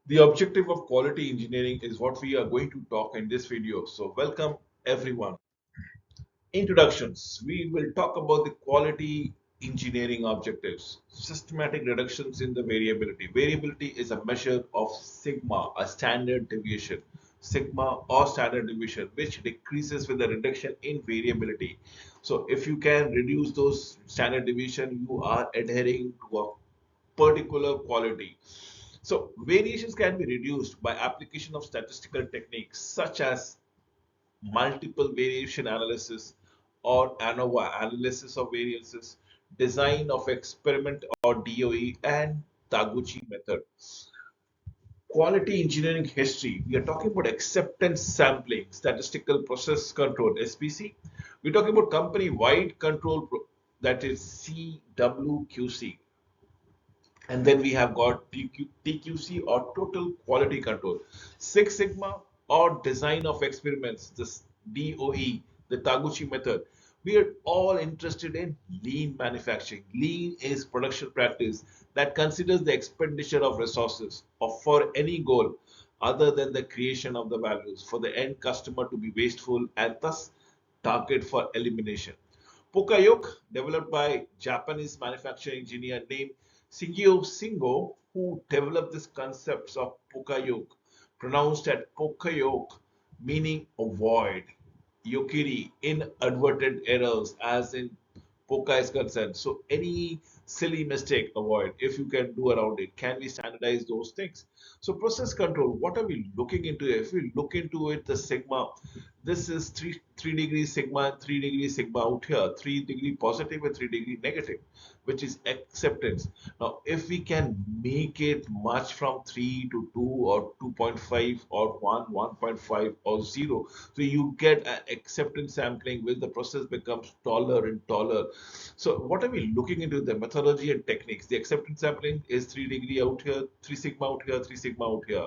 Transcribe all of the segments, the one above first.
The objective of quality engineering is what we are going to talk in this video. So welcome everyone. Introductions. We will talk about the quality engineering objectives. Systematic reductions in the variability. Variability is a measure of sigma, a standard deviation. Sigma or standard deviation, which decreases with the reduction in variability. So if you can reduce those standard deviation, you are adhering to a particular quality. So variations can be reduced by application of statistical techniques such as multiple variation analysis or ANOVA analysis of variances, design of experiment or DOE, and Taguchi method. Quality engineering history. We are talking about acceptance sampling, statistical process control (SPC). We're talking about company-wide control, that is CWQC. And then we have got TQC or total quality control. Six Sigma or design of experiments, this DOE, the Taguchi method. We are all interested in lean manufacturing. Lean is production practice that considers the expenditure of resources or for any goal other than the creation of the values for the end customer to be wasteful and thus target for elimination. Pokayok, developed by Japanese manufacturing engineer named Shingio Shingo, who developed this concepts of Pokayok, pronounced as Pokayok, meaning avoid. Yokiri, inadvertent errors, as in Poka is concerned. So any silly mistake, avoid. If you can do around it, can we standardize those things? So process control, what are we looking into? If we look into it, the sigma, this is three degrees sigma and 3 degrees sigma out here, 3 degree positive and 3 degree negative, which is acceptance. Now, if we can make it much from 3 to 2 or 2.5 or 1, 1.5 or 0, so you get an acceptance sampling where the process becomes taller and taller. So what are we looking into? The methodology and techniques. The acceptance sampling is 3 degree out here, 3 sigma out here, 3 sigma out here.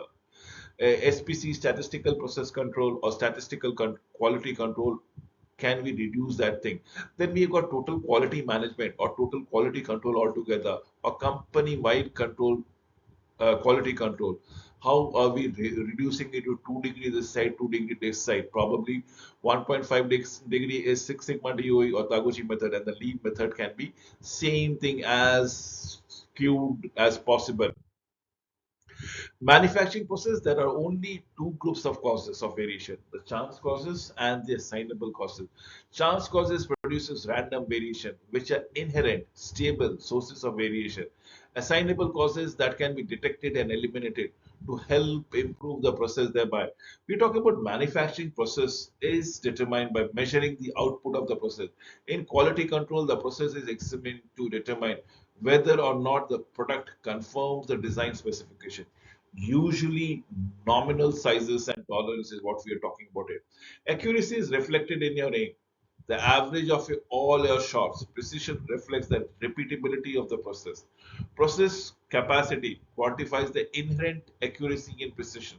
SPC, statistical process control or statistical quality control, can we reduce that thing? Then we've got total quality management or total quality control altogether, or company wide control, quality control. How are we reducing it to 2 degree this side, 2 degree this side? Probably 1.5 degree is Six Sigma DOE or Taguchi method, and the lean method can be same thing as skewed as possible. Manufacturing process, there are only two groups of causes of variation, the chance causes and the assignable causes. Chance causes produces random variation, which are inherent, stable sources of variation. Assignable causes that can be detected and eliminated to help improve the process thereby. We talk about manufacturing process is determined by measuring the output of the process. In quality control, the process is examined to determine whether or not the product conforms the design specification. Usually nominal sizes and tolerance is what we are talking about it. Accuracy is reflected in your name. The average of all your shots. Precision reflects the repeatability of the process. Process capacity quantifies the inherent accuracy in precision.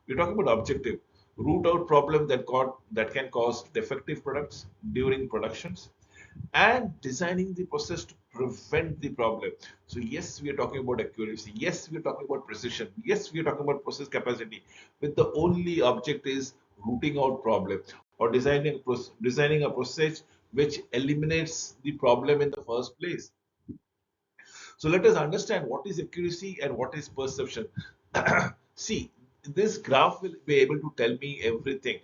We're talking about objective. Root out problem that can cause defective products during productions and designing the process to prevent the problem. So yes, we are talking about accuracy. Yes, we are talking about precision. Yes, we are talking about process capacity. But the only object is rooting out problem or designing a process which eliminates the problem in the first place. So let us understand what is accuracy and what is perception. See, this graph will be able to tell me everything.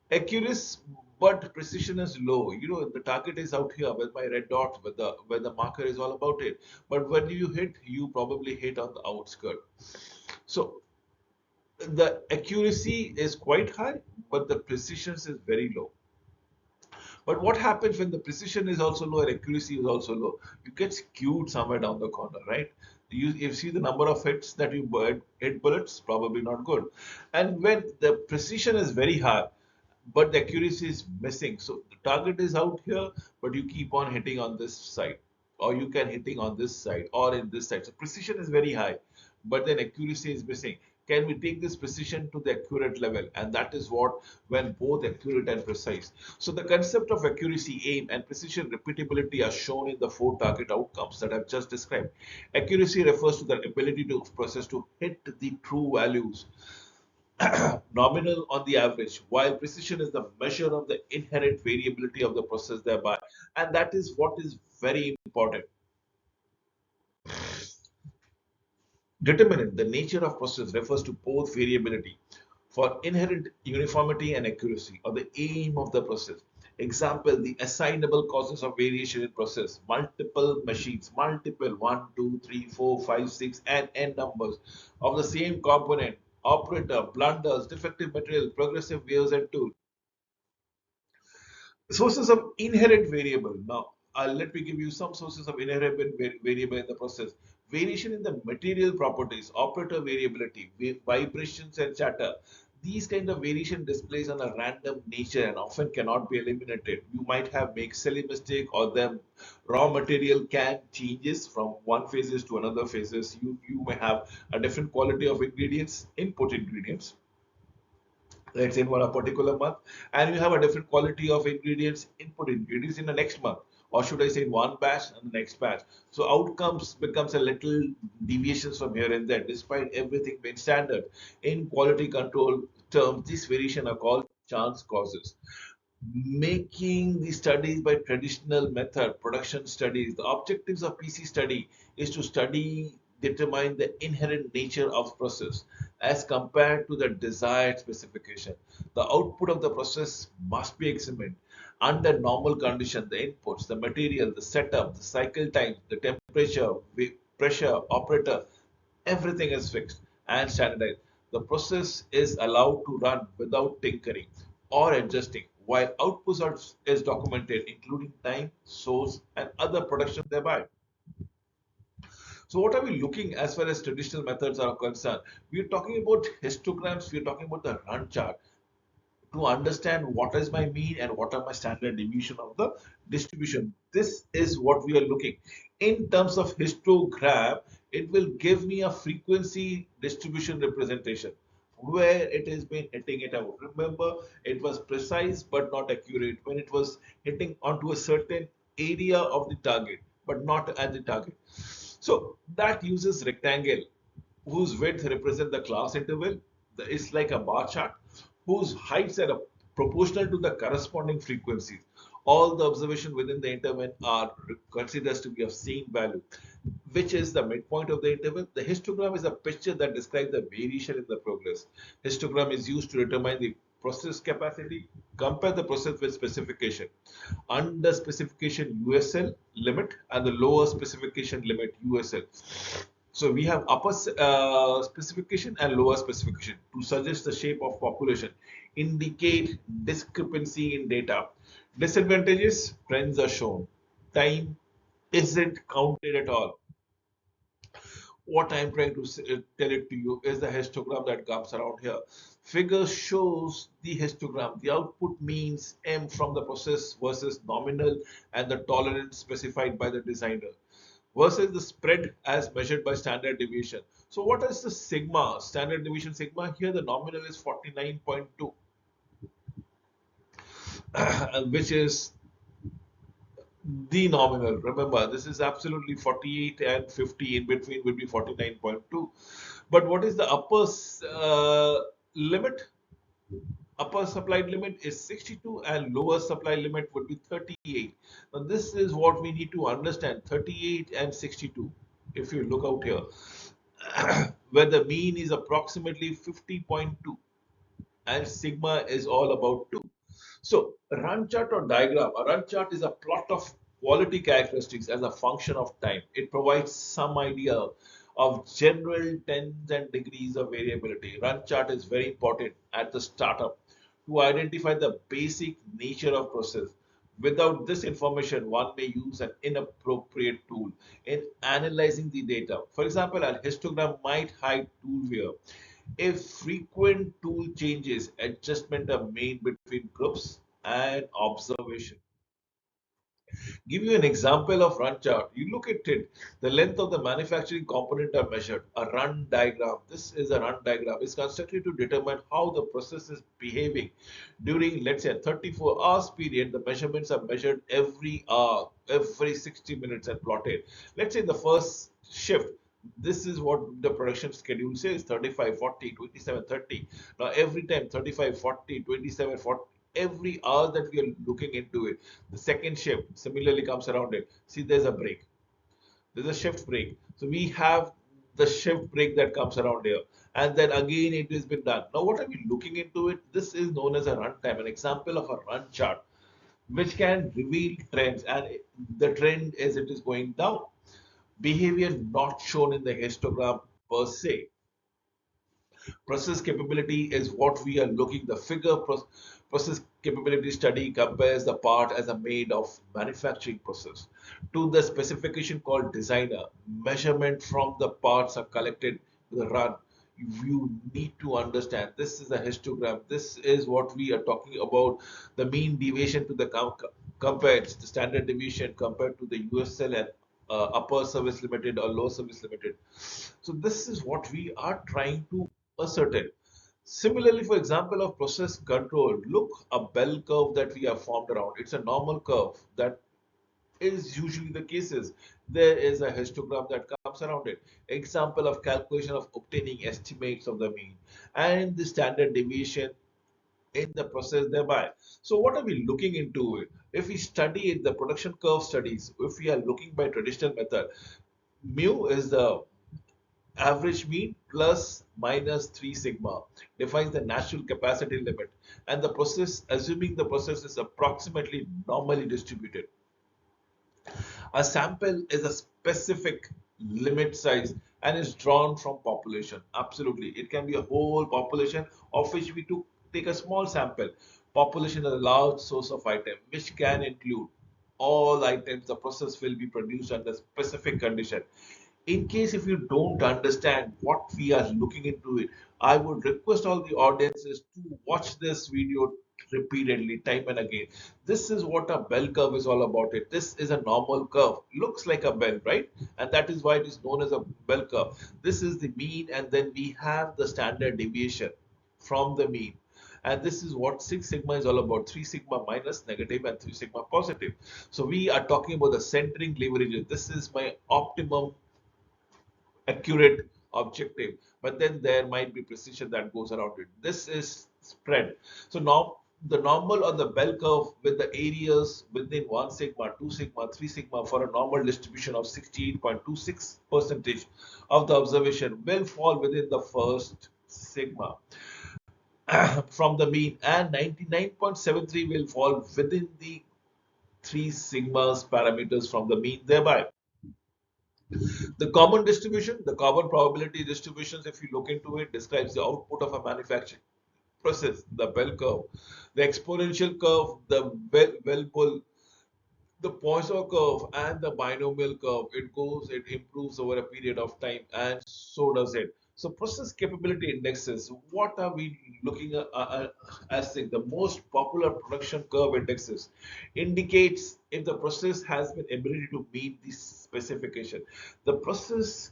Accuracy, but precision is low. You know, the target is out here with my red dot, where the marker is all about it. But when you hit, you probably hit on the outskirt. So the accuracy is quite high, but the precision is very low. But what happens when the precision is also low and accuracy is also low? You get skewed somewhere down the corner, right? You see the number of hits that you hit bullets, probably not good. And when the precision is very high, but the accuracy is missing. So the target is out here, but you keep on hitting on this side, or you can hitting on this side or in this side. So precision is very high, but then accuracy is missing. Can we take this precision to the accurate level? And that is what, when both accurate and precise. So the concept of accuracy, aim, and precision repeatability are shown in the four target outcomes that I've just described. Accuracy refers to the ability to process to hit the true values nominal on the average, while precision is the measure of the inherent variability of the process thereby. And that is what is very important. Determinant, the nature of process, refers to both variability for inherent uniformity and accuracy, or the aim of the process. Example, the assignable causes of variation in process. Multiple machines, multiple 1, 2, 3, 4, 5, 6, and n numbers of the same component, operator, blunders, defective material, progressive waves and tools. Sources of inherent variable. Now, let me give you some sources of inherent variable in the process. Variation in the material properties, operator variability, vibrations and chatter. These kind of variation displays on a random nature and often cannot be eliminated. You might have make silly mistake, or the raw material can changes from one phases to another phases. You may have a different quality of ingredients, input ingredients, let's say in one a particular month, and you have a different quality of ingredients, input ingredients in the next month, or should I say in one batch and the next batch. So outcomes becomes a little deviations from here and there, despite everything being standard. In quality control terms, these variation are called chance causes. Making the studies by traditional method, production studies, the objectives of PC study is to study, determine the inherent nature of process as compared to the desired specification. The output of the process must be examined under normal condition. The inputs, the material, the setup, the cycle time, the temperature, pressure, operator, everything is fixed and standardized. The process is allowed to run without tinkering or adjusting, while outputs is documented, including time, source, and other production thereby. So, what are we looking as far as traditional methods are concerned? We're talking about histograms, we're talking about the run chart to understand what is my mean and what are my standard deviation of the distribution. This is what we are looking. In terms of histogram, it will give me a frequency distribution representation where it has been hitting it out. Remember, it was precise but not accurate when it was hitting onto a certain area of the target but not at the target. So that uses rectangle whose width represent the class interval. It's like a bar chart whose heights are proportional to the corresponding frequencies. All the observation within the interval are considered to be of same value, which is the midpoint of the interval. The histogram is a picture that describes the variation in the progress. Histogram is used to determine the process capacity, compare the process with specification. Under specification USL limit and the lower specification limit USL. So we have upper specification and lower specification to suggest the shape of population, indicate discrepancy in data. Disadvantages, trends are shown. Time isn't counted at all. What I'm trying to tell it to you is the histogram that comes around here. Figure shows the histogram. The output means M from the process versus nominal and the tolerance specified by the designer versus the spread as measured by standard deviation. So what is the sigma, standard deviation sigma? Here the nominal is 49.2, which is the nominal. Remember, this is absolutely 48 and 50. In between will be 49.2. But what is the upper limit? Upper supplied limit is 62 and lower supply limit would be 38. Now this is what we need to understand, 38 and 62. If you look out here, where the mean is approximately 50.2 and sigma is all about 2. So run chart or diagram, a run chart is a plot of quality characteristics as a function of time. It provides some idea of general tens and degrees of variability. Run chart is very important at the startup to identify the basic nature of process. Without this information, one may use an inappropriate tool in analyzing the data. For example, a histogram might hide tool wear. If frequent tool changes, adjustment are made between groups and observation. Give you an example of run chart. You look at it, the length of the manufacturing component are measured. A run diagram. This is a run diagram. It's constructed to determine how the process is behaving during, let's say, a 34 hours period. The measurements are measured every hour, every 60 minutes and plotted. Let's say the first shift. This is what the production schedule says: 35, 40, 27, 30. Now, every time 35, 40, 27, 40, every hour that we are looking into it, the second shift similarly comes around it. See, there's a break. There's a shift break. So we have the shift break that comes around here. And then again it has been done. Now what are we looking into it? This is known as a runtime, an example of a run chart, which can reveal trends. And the trend is it is going down. Behavior not shown in the histogram per se. Process capability is what we are looking. The figure process capability study compares the part as a made of manufacturing process to the specification called designer. Measurement from the parts are collected to the run. You need to understand this is a histogram. This is what we are talking about. The mean deviation to the compared the standard deviation compared to the USL and upper service limited or low service limited. So this is what we are trying to ascertain. Similarly, for example, of process control, look a bell curve that we have formed around. It's a normal curve that is usually the cases. There is a histogram that comes around it. Example of calculation of obtaining estimates of the mean and the standard deviation in the process thereby. So what are we looking into it? If we study it, the production curve studies, if we are looking by traditional method, mu is the average mean plus minus 3 sigma defines the natural capacity limit and the process, assuming the process is approximately normally distributed. A sample is a specific limit size and is drawn from population. Absolutely. It can be a whole population of which we take a small sample. Population is a large source of item which can include all items. The process will be produced under specific condition. In case if you don't understand what we are looking into it, I would request all the audiences to watch this video repeatedly, time and again. This is what a bell curve is all about. It. This is a normal curve. Looks like a bell, right? And that is why it is known as a bell curve. This is the mean, and then we have the standard deviation from the mean. And this is what 6 sigma is all about: 3 sigma minus negative and 3 sigma positive. So we are talking about the centering leverage. This is my optimum accurate objective, but then there might be precision that goes around it. This is spread. So now the normal or the bell curve with the areas within 1 sigma, 2 sigma, 3 sigma for a normal distribution of 68.26% of the observation will fall within the first sigma from the mean, and 99.73 will fall within the 3 sigmas parameters from the mean thereby. The common distribution, the common probability distributions, if you look into it, describes the output of a manufacturing process, the bell curve, the exponential curve, the well the Poisson curve, and the binomial curve. It goes, it improves over a period of time, and so does it. So process capability indexes, what are we looking at as the most popular production curve indexes? Indicates if the process has been ability to meet this specification. The process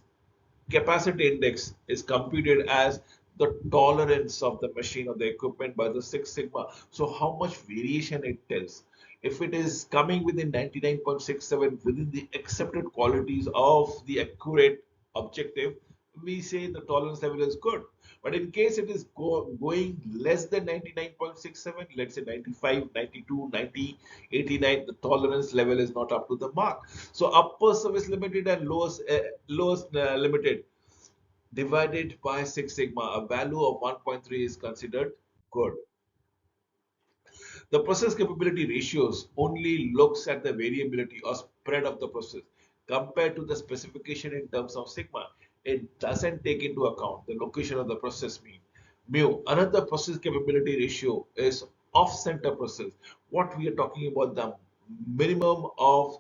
capacity index is computed as the tolerance of the machine or the equipment by the Six Sigma. So how much variation it tells. If it is coming within 99.67 within the accepted qualities of the accurate objective, we say the tolerance level is good. But in case it is going less than 99.67, let's say 95, 92, 90, 89, the tolerance level is not up to the mark. So upper service limited and lowest limited divided by 6 sigma, a value of 1.3 is considered good. The process capability ratios only looks at the variability or spread of the process compared to the specification in terms of sigma. It doesn't take into account the location of the process mean. Mu, another process capability ratio is off-center process. What we are talking about, the minimum of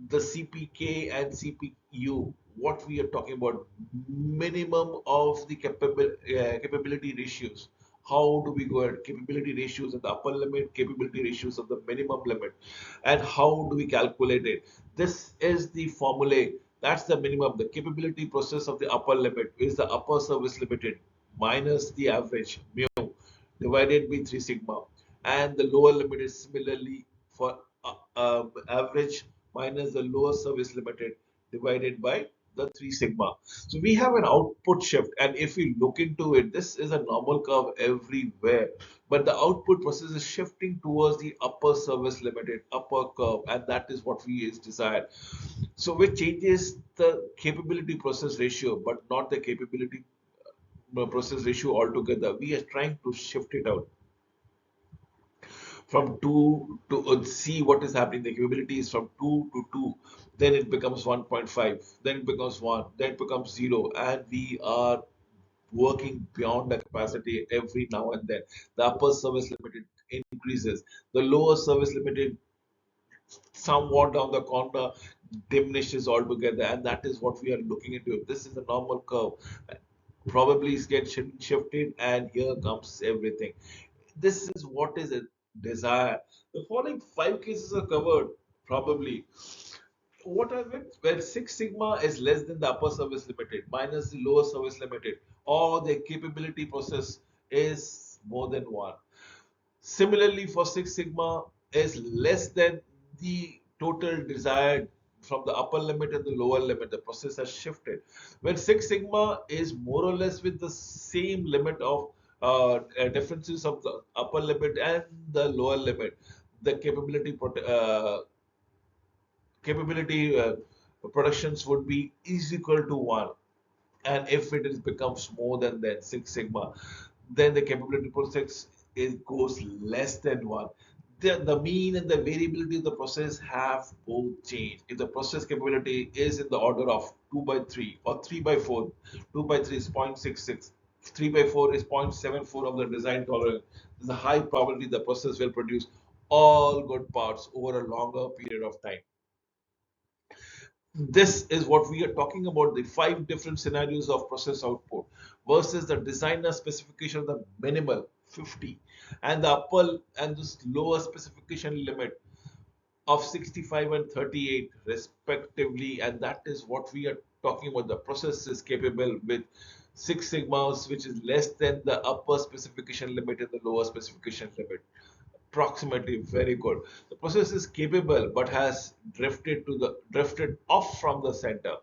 the CPK and CPU. What we are talking about, minimum of the capability ratios. How do we go at capability ratios at the upper limit, capability ratios of the minimum limit, and how do we calculate it? This is the formula. That's the minimum. The capability process of the upper limit is the upper service limited minus the average mu divided by 3 sigma, and the lower limit is similarly for average minus the lower service limited divided by the 3 sigma. So we have an output shift, and if we look into it, this is a normal curve everywhere, but the output process is shifting towards the upper service limited upper curve, and that is what we is desired. So which changes the capability process ratio but not the capability process ratio altogether. We are trying to shift it out from 2 to see what is happening. The capability is from 2 to 2, then it becomes 1.5, then it becomes 1, then it becomes 0, and we are working beyond the capacity every now and then. The upper service limited increases, the lower service limited somewhat down the corner diminishes altogether, and that is what we are looking into. This is a normal curve. Probably is get shifted, and here comes everything. This is what is a desire. The following 5 cases are covered. Probably what are it? Where 6 sigma is less than the upper service limited minus the lower service limited, or the capability process is more than 1. Similarly, for 6 sigma is less than the total desired from the upper limit and the lower limit, the process has shifted. When 6 sigma is more or less with the same limit of differences of the upper limit and the lower limit, the capability productions would be is equal to 1. And if it is becomes more than that 6 sigma, then the capability process is goes less than 1. The mean and the variability of the process have both changed. If the process capability is in the order of 2 by 3 or 3 by 4, 2 by 3 is 0.66, 3 by 4 is 0.74 of the design tolerance, there's a high probability the process will produce all good parts over a longer period of time. This is what we are talking about, the 5 different scenarios of process output versus the designer specification of the minimal 50 and the upper and this lower specification limit of 65 and 38 respectively, and that is what we are talking about. The process is capable with 6 sigmas, which is less than the upper specification limit and the lower specification limit. Approximately, very good. The process is capable but has drifted off from the center.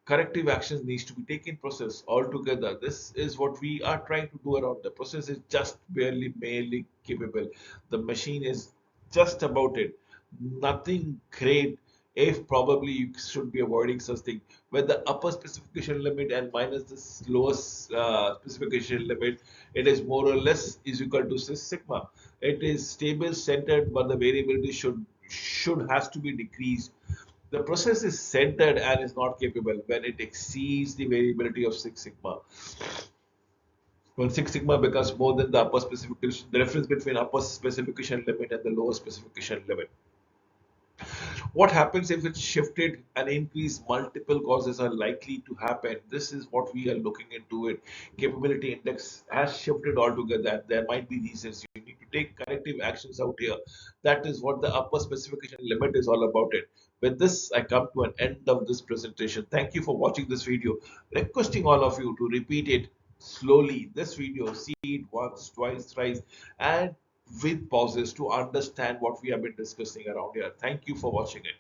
Corrective actions needs to be taken process altogether. This is what we are trying to do around. The process is just barely capable. The machine is just about it. Nothing great. If probably you should be avoiding such thing where the upper specification limit and minus the lowest specification limit, it is more or less is equal to 6 sigma. It is stable centered, but the variability should has to be decreased. The process is centered and is not capable when it exceeds the variability of 6 sigma. When 6 sigma becomes more than the upper specification, the difference between upper specification limit and the lower specification limit. What happens if it's shifted and increased? Multiple causes are likely to happen. This is what we are looking into it. Capability index has shifted altogether, and there might be reasons. You need to take corrective actions out here. That is what the upper specification limit is all about it. With this, I come to an end of this presentation. Thank you for watching this video. Requesting all of you to repeat it slowly. This video, see it once, twice, thrice, and with pauses to understand what we have been discussing around here. Thank you for watching it.